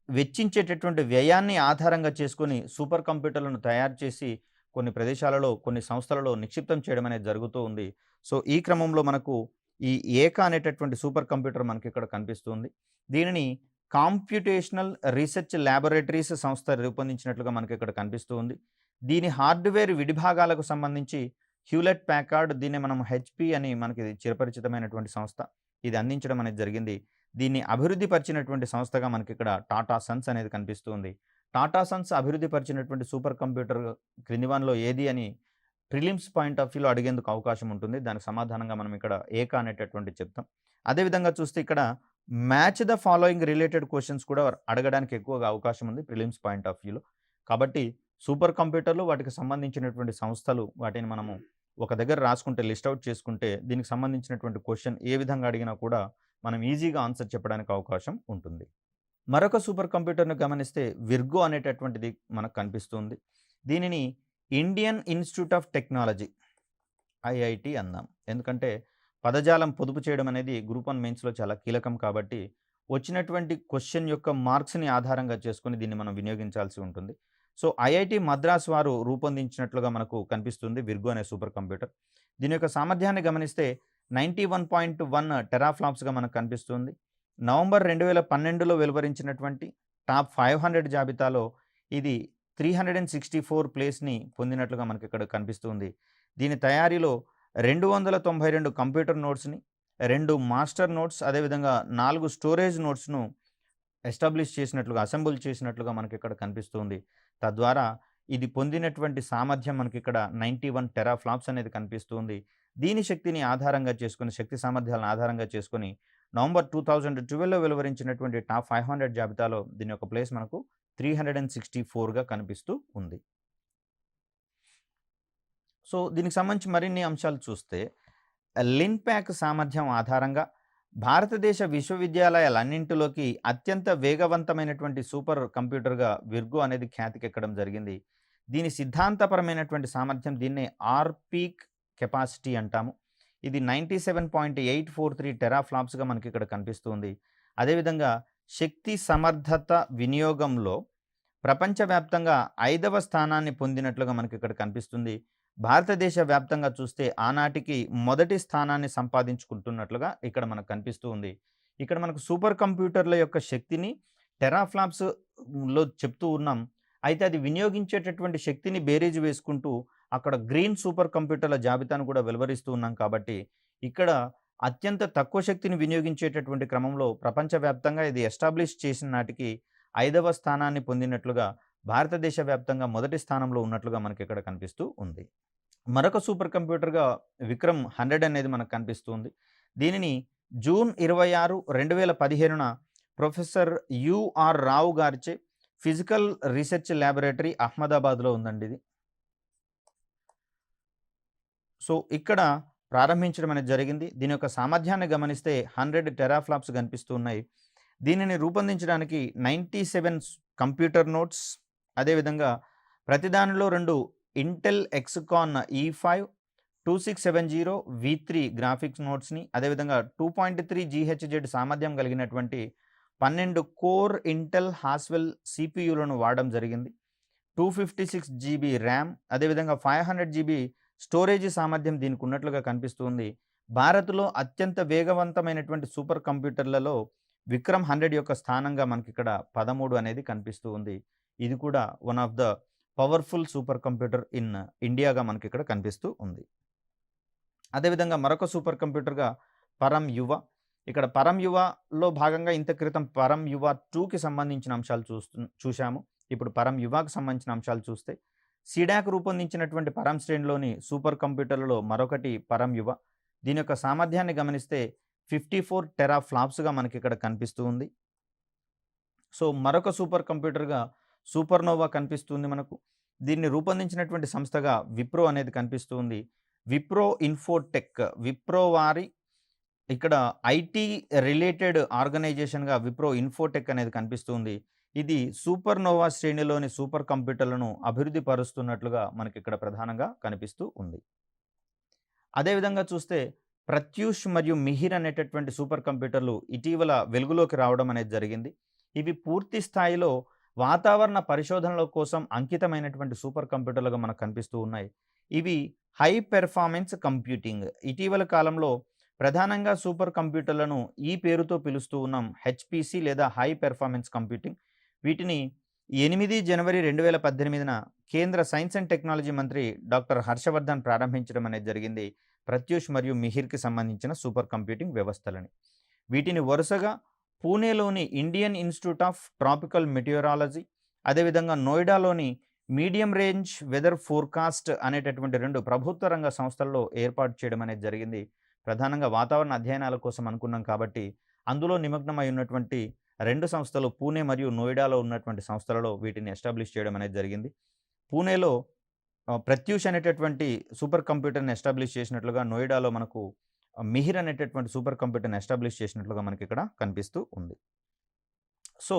వెచ్చించేటటువంటి వ్యయాన్ని ఆధారంగా చేసుకొని సూపర్ కంప్యూటర్లను తయారు చేసి కొన్ని ప్రదేశాలలో, కొన్ని సంస్థలలో నిక్షిప్తం చేయడం అనేది జరుగుతూ ఉంది. సో ఈ క్రమంలో మనకు ఈ ఏకా అనేటటువంటి సూపర్ కంప్యూటర్ మనకి ఇక్కడ కనిపిస్తుంది. దీనిని కాంప్యూటేషనల్ రీసెర్చ్ ల్యాబొరేటరీస్ సంస్థ రూపొందించినట్లుగా మనకి ఇక్కడ కనిపిస్తూ ఉంది. దీని హార్డ్వేర్ విడిభాగాలకు సంబంధించి హ్యూలెట్ ప్యాకార్డ్, దీన్ని మనం హెచ్‌పి అని మనకి చిరపరిచితమైనటువంటి సంస్థ, ఇది అందించడం అనేది జరిగింది. దీన్ని అభివృద్ధి పరిచినటువంటి సంస్థగా మనకి ఇక్కడ టాటా సన్స్ అనేది కనిపిస్తుంది. టాటా సన్స్ అభివృద్ధి పరిచినటువంటి సూపర్ కంప్యూటర్ క్రింది వానిలో ఏది అని ప్రిలిమ్స్ పాయింట్ ఆఫ్ వ్యూలో అడిగేందుకు అవకాశం ఉంటుంది. దానికి సమాధానంగా మనం ఇక్కడ ఏకా అనేటటువంటి చెప్తాం. అదేవిధంగా చూస్తే ఇక్కడ match the following related questions కూడా అడగడానికి ఎక్కువగా అవకాశం ఉంది ప్రిలిమ్స్ పాయింట్ ఆఫ్ వ్యూలో. కాబట్టి సూపర్ కంప్యూటర్లు, వాటికి సంబంధించినటువంటి సంస్థలు, వాటిని మనము ఒక దగ్గర రాసుకుంటే, లిస్ట్ అవుట్ చేసుకుంటే దీనికి సంబంధించినటువంటి క్వెషన్ ఏ విధంగా అడిగినా కూడా మనం ఈజీగా ఆన్సర్ చెప్పడానికి అవకాశం ఉంటుంది. మరొక సూపర్ కంప్యూటర్‌ను గమనిస్తే విర్గో అనేటటువంటిది మనకు కనిపిస్తుంది. దీనిని Indian institute of technology IIT అందాం. ఎందుకంటే పదజాలం పొదుపు చేయడం అనేది గ్రూప్ 1 మెయిన్స్‌లో చాలా కీలకం కాబట్టి వచ్చినటువంటి క్వెషన్ యొక్క మార్క్స్‌ని ఆధారంగా చేసుకొని దీన్ని మనం వినియోగించాల్సి ఉంటుంది. సో ఐఐటి మద్రాస్ వారు రూపొందించినట్లుగా మనకు కనిపిస్తుంది విర్గో అనే సూపర్ కంప్యూటర్. దీని యొక్క సామర్థ్యాన్ని గమనిస్తే 91.1 టెరాఫ్లాప్స్‌గా మనకు కనిపిస్తుంది. నవంబర్ 2012లో వెలువరించినటువంటి టాప్ 500 జాబితాలో ఇది 364 ప్లేస్‌ని పొందినట్లుగా మనకి ఇక్కడ కనిపిస్తుంది. దీని తయారీలో 292 కంప్యూటర్ నోడ్స్‌ని, 2 మాస్టర్ నోడ్స్, అదేవిధంగా 4 స్టోరేజ్ నోడ్స్‌ను ఎస్టాబ్లిష్ చేసినట్లుగా, అసెంబుల్ చేసినట్లుగా మనకి ఇక్కడ కనిపిస్తుంది. తద్వారా ఇది పొందినటువంటి సామర్థ్యం మనకి ఇక్కడ 91 టెరాఫ్లాప్స్ అనేది కనిపిస్తుంది. దీని శక్తిని ఆధారంగా చేసుకొని, శక్తి సామర్థ్యాలను ఆధారంగా చేసుకొని నవంబర్ 2012లో వెలువరించినటువంటి టాప్ 500 జాబితాలో దీని యొక్క ప్లేస్ మనకు 364గా కనిపిస్తూ ఉంది. సో దీనికి సంబంధించి మరిన్ని అంశాలు చూస్తే లిన్ప్యాక్ సామర్థ్యం ఆధారంగా భారతదేశ విశ్వవిద్యాలయాలన్నింటిలోకి అత్యంత వేగవంతమైనటువంటి సూపర్ కంప్యూటర్గా విర్గో అనేది ఖ్యాతికెక్కడం జరిగింది. దీని సిద్ధాంతపరమైనటువంటి సామర్థ్యం దీన్నే ఆర్పీక్ కెపాసిటీ అంటాము. ఇది 97.843 టెరాఫ్లాప్స్గా మనకి ఇక్కడ కనిపిస్తుంది. అదేవిధంగా శక్తి సమర్థత వినియోగంలో ప్రపంచవ్యాప్తంగా 5వ స్థానాన్ని పొందినట్లుగా మనకి ఇక్కడ కనిపిస్తుంది. భారతదేశ వ్యాప్తంగా చూస్తే ఆనాటికి మొదటి స్థానాన్ని సంపాదించుకుంటున్నట్లుగా ఇక్కడ మనకు కనిపిస్తూ ఉంది. ఇక్కడ మనకు సూపర్ కంప్యూటర్ల యొక్క శక్తిని టెరాఫ్లాప్స్లో చెప్తూ ఉన్నాం. అయితే అది వినియోగించేటటువంటి శక్తిని బేరీజు వేసుకుంటూ అక్కడ గ్రీన్ సూపర్ కంప్యూటర్ల జాబితాను కూడా వెలువరిస్తూ ఉన్నాం. కాబట్టి ఇక్కడ అత్యంత తక్కువ శక్తిని వినియోగించేటటువంటి క్రమంలో ప్రపంచవ్యాప్తంగా ఇది ఎస్టాబ్లిష్ చేసిన నాటికి 5వ స్థానాన్ని పొందినట్లుగా భారతదేశ వ్యాప్తంగా మొదటి స్థానంలో ఉన్నట్లుగా మనకి ఇక్కడ కనిపిస్తూ ఉంది. మరొక సూపర్ కంప్యూటర్గా విక్రమ్ 100 అనేది మనకు కనిపిస్తుంది. దీనిని జూన్ 26, 2015న ప్రొఫెసర్ యుఆర్ రావు గారిచే ఫిజికల్ రీసెర్చ్ ల్యాబొరేటరీ అహ్మదాబాద్లో ఉందండి ఇది. సో ఇక్కడ ప్రారంభించడం అనేది జరిగింది. దీని యొక్క సామర్థ్యాన్ని గమనిస్తే 100 టెరాఫ్లాప్స్ కనిపిస్తూ ఉన్నాయి. దీనిని రూపొందించడానికి 97 కంప్యూటర్ నోట్స్, అదేవిధంగా ప్రతిదానిలో 2 ఇంటెల్ ఎక్స్కాన్ E5 2670 V3 గ్రాఫిక్స్ నోట్స్ని, అదేవిధంగా 2.3 GHz సామర్థ్యం కలిగినటువంటి 12 కోర్ ఇంటెల్ హాస్వెల్ సిపియులను వాడడం జరిగింది. 256 GB ర్యామ్, అదేవిధంగా 500 GB స్టోరేజ్ సామర్థ్యం దీనికి ఉన్నట్లుగా కనిపిస్తుంది. భారత్లో అత్యంత వేగవంతమైనటువంటి సూపర్ కంప్యూటర్లలో విక్రమ్ 100 యొక్క స్థానంగా మనకి ఇక్కడ 13 అనేది కనిపిస్తూ ఉంది. ఇది కూడా one of the powerful super computer in ఇండియాగా మనకి ఇక్కడ కనిపిస్తూ ఉంది. అదేవిధంగా మరొక సూపర్ కంప్యూటర్గా పరం యువ. ఇక్కడ పరం యువలో భాగంగా ఇంత క్రితం పరం యువ 2కి సంబంధించిన అంశాలు చూశాము. ఇప్పుడు పరం యువకు సంబంధించిన అంశాలు చూస్తే సిడాక్ రూపొందించినటువంటి పరం శ్రేణిలోని సూపర్ కంప్యూటర్లలో మరొకటి పరం యువ. దీని యొక్క సామర్థ్యాన్ని గమనిస్తే 54 టెరాఫ్లాప్స్గా మనకి ఇక్కడ కనిపిస్తూ ఉంది. సో మరొక సూపర్ కంప్యూటర్గా సూపర్నోవా కనిపిస్తుంది మనకు. దీన్ని రూపొందించినటువంటి సంస్థగా విప్రో అనేది కనిపిస్తూ ఉంది. విప్రో ఇన్ఫోటెక్, విప్రో వారి ఇక్కడ ఐటీ రిలేటెడ్ ఆర్గనైజేషన్గా విప్రో ఇన్ఫోటెక్ అనేది కనిపిస్తుంది. ఇది సూపర్నోవా శ్రేణిలోని సూపర్ కంప్యూటర్లను అభివృద్ధి పరుస్తున్నట్లుగా మనకి ఇక్కడ ప్రధానంగా కనిపిస్తూ ఉంది. అదేవిధంగా చూస్తే ప్రత్యూష్ మరియు మిహిర్ అనేటటువంటి సూపర్ కంప్యూటర్లు ఇటీవల వెలుగులోకి రావడం అనేది జరిగింది. ఇవి పూర్తి స్థాయిలో వాతావరణ పరిశోధనల కోసం అంకితమైనటువంటి సూపర్ కంప్యూటర్లుగా మనకు కనిపిస్తూ ఉన్నాయి. ఇవి హై పెర్ఫార్మెన్స్ కంప్యూటింగ్. ఇటీవల కాలంలో ప్రధానంగా సూపర్ కంప్యూటర్లను ఈ పేరుతో పిలుస్తూ ఉన్నాం, హెచ్పిసి లేదా హై పెర్ఫార్మెన్స్ కంప్యూటింగ్. వీటిని 8 జనవరి 2018న కేంద్ర సైన్స్ అండ్ టెక్నాలజీ మంత్రి డాక్టర్ హర్షవర్ధన్ ప్రారంభించడం అనేది జరిగింది. ప్రత్యూష్ మరియు మిహిర్కి సంబంధించిన సూపర్ కంప్యూటింగ్ వ్యవస్థలని. వీటిని వరుసగా పూణేలోని Indian institute of tropical meteorology, అదేవిధంగా నోయిడాలోని మీడియం రేంజ్ వెదర్ ఫోర్కాస్ట్ అనేటటువంటి 2 ప్రభుత్వ రంగ సంస్థల్లో ఏర్పాటు చేయడం అనేది జరిగింది. ప్రధానంగా వాతావరణ అధ్యయనాల కోసం అనుకున్నాం కాబట్టి అందులో నిమగ్నమై ఉన్నటువంటి 2 సంస్థలు పూణే మరియు నోయిడాలో ఉన్నటువంటి సంస్థలలో వీటిని ఎస్టాబ్లిష్ చేయడం అనేది జరిగింది. పూణేలో ప్రత్యూష్ అనేటటువంటి సూపర్ కంప్యూటర్ని ఎస్టాబ్లిష్ చేసినట్లుగా, నోయిడాలో మనకు మిహిర్ అనేటటువంటి సూపర్ కంప్యూటర్ని ఎస్టాబ్లిష్ చేసినట్లుగా మనకి ఇక్కడ కనిపిస్తూ ఉంది. సో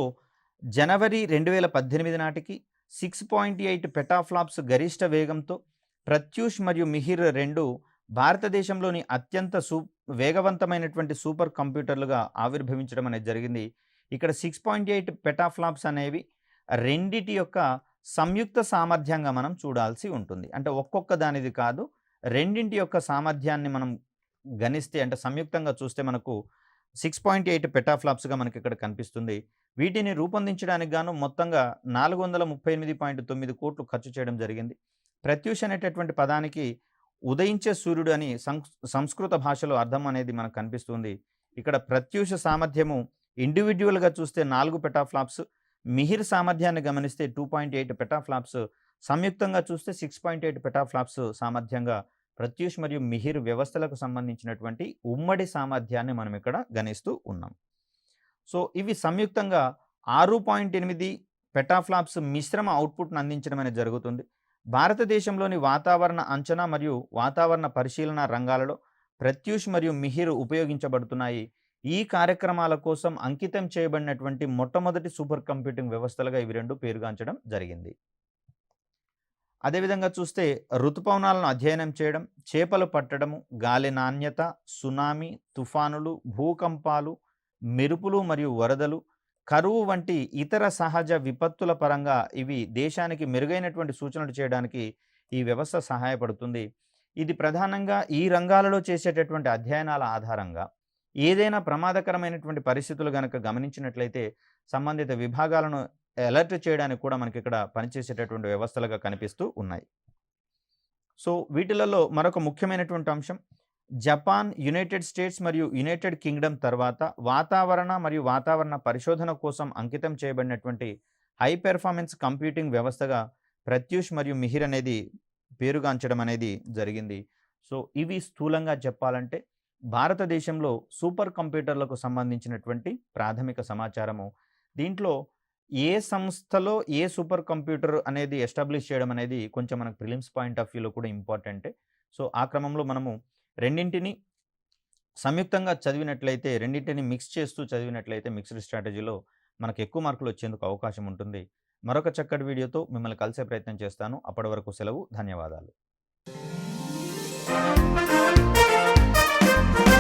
జనవరి 2018 నాటికి 6.8 పెటాఫ్లాప్స్ గరిష్ట వేగంతో ప్రత్యూష్ మరియు మిహిర్ 2 భారతదేశంలోని అత్యంత వేగవంతమైనటువంటి సూపర్ కంప్యూటర్లుగా ఆవిర్భవించడం అనేది జరిగింది. ఇక్కడ 6.8 పెటాఫ్లాప్స్ అనేవి రెండిటి యొక్క సంయుక్త సామర్థ్యంగా మనం చూడాల్సి ఉంటుంది. అంటే ఒక్కొక్క దానిది కాదు, రెండింటి యొక్క సామర్థ్యాన్ని మనం గణిస్తే, అంటే సంయుక్తంగా చూస్తే మనకు 6.8 పెటాఫ్లాప్స్గా మనకి ఇక్కడ కనిపిస్తుంది. వీటిని రూపొందించడానికి గాను మొత్తంగా 438.9 కోట్లు ఖర్చు చేయడం జరిగింది. ప్రత్యూష్ అనేటటువంటి పదానికి ఉదయించే సూర్యుడు అని సంస్కృత భాషలో అర్థం అనేది మనకు కనిపిస్తుంది. ఇక్కడ ప్రత్యూష సామర్థ్యము ఇండివిడ్యువల్గా చూస్తే 4 పెటాఫ్లాప్స్, మిహిర్ సామర్థ్యాన్ని గమనిస్తే 2.8 పెటాఫ్లాప్స్, సంయుక్తంగా చూస్తే 6.8 పెటాఫ్లాప్స్ సామర్థ్యంగా ప్రత్యూష్ మరియు మిహిర్ వ్యవస్థలకు సంబంధించినటువంటి ఉమ్మడి సామర్థ్యాన్ని మనం ఇక్కడ గణిస్తూ ఉన్నాం. సో ఇవి సంయుక్తంగా 6.8 పెటాఫ్లాప్స్ మిశ్రమ అవుట్పుట్ను అందించడం అనేది జరుగుతుంది. భారతదేశంలోని వాతావరణ అంచనా మరియు వాతావరణ పరిశీలన రంగాలలో ప్రత్యూష్ మరియు మిహిర్ ఉపయోగించబడుతున్నాయి. ఈ కార్యక్రమాల కోసం అంకితం చేయబడినటువంటి మొట్టమొదటి సూపర్ కంప్యూటింగ్ వ్యవస్థలుగా ఇవి 2 పేరుగాంచడం జరిగింది. అదేవిధంగా చూస్తే ఋతుపవనాలను అధ్యయనం చేయడం, చేపలు పట్టడము, గాలి నాణ్యత, సునామీ, తుఫానులు, భూకంపాలు, మెరుపులు మరియు వరదలు, కరువు వంటి ఇతర సహజ విపత్తుల పరంగా ఇవి దేశానికి మెరుగైనటువంటి సూచనలు చేయడానికి ఈ వ్యవస్థ సహాయపడుతుంది. ఇది ప్రధానంగా ఈ రంగాలలో చేసేటటువంటి అధ్యయనాల ఆధారంగా ఏదైనా ప్రమాదకరమైనటువంటి పరిస్థితులు గనక గమనించినట్లయితే సంబంధిత విభాగాలను అలర్ట్ చేయడానికి కూడా మనకిక్కడ పనిచేసేటటువంటి వ్యవస్థలుగా కనిపిస్తూ ఉన్నాయి. సో, వీటిలలో మరొక ముఖ్యమైనటువంటి అంశం జపాన్, యునైటెడ్ స్టేట్స్ మరియు యునైటెడ్ కింగ్డమ్ తర్వాత వాతావరణ మరియు వాతావరణ పరిశోధన కోసం అంకితం చేయబడినటువంటి హై పెర్ఫార్మెన్స్ కంప్యూటింగ్ వ్యవస్థగా ప్రత్యూష్ మరియు మిహిర్ అనేది పేరుగాంచడం అనేది జరిగింది. సో, ఇవి స్థూలంగా చెప్పాలంటే భారతదేశంలో సూపర్ కంప్యూటర్లకు సంబంధించినటువంటి ప్రాథమిక సమాచారము. దీంట్లో ఏ సంస్థలో ఏ సూపర్ కంప్యూటర్ అనేది ఎస్టాబ్లిష్ చేయడం అనేది కొంచెం మనకు ప్రిలిమ్స్ పాయింట్ ఆఫ్ వ్యూలో కూడా ఇంపార్టెంటే. సో, ఆ క్రమంలో మనము రెండింటిని సంయుక్తంగా చదివినట్లయితే, రెండింటిని మిక్స్ చేస్తూ చదివినట్లయితే మిక్స్డ్ స్ట్రాటజీలో మనకు ఎక్కువ మార్కులు వచ్చేందుకు అవకాశం ఉంటుంది. మరొక చక్కటి వీడియోతో మిమ్మల్ని కలిసే ప్రయత్నం చేస్తాను. అప్పటి వరకు సెలవు. ధన్యవాదాలు.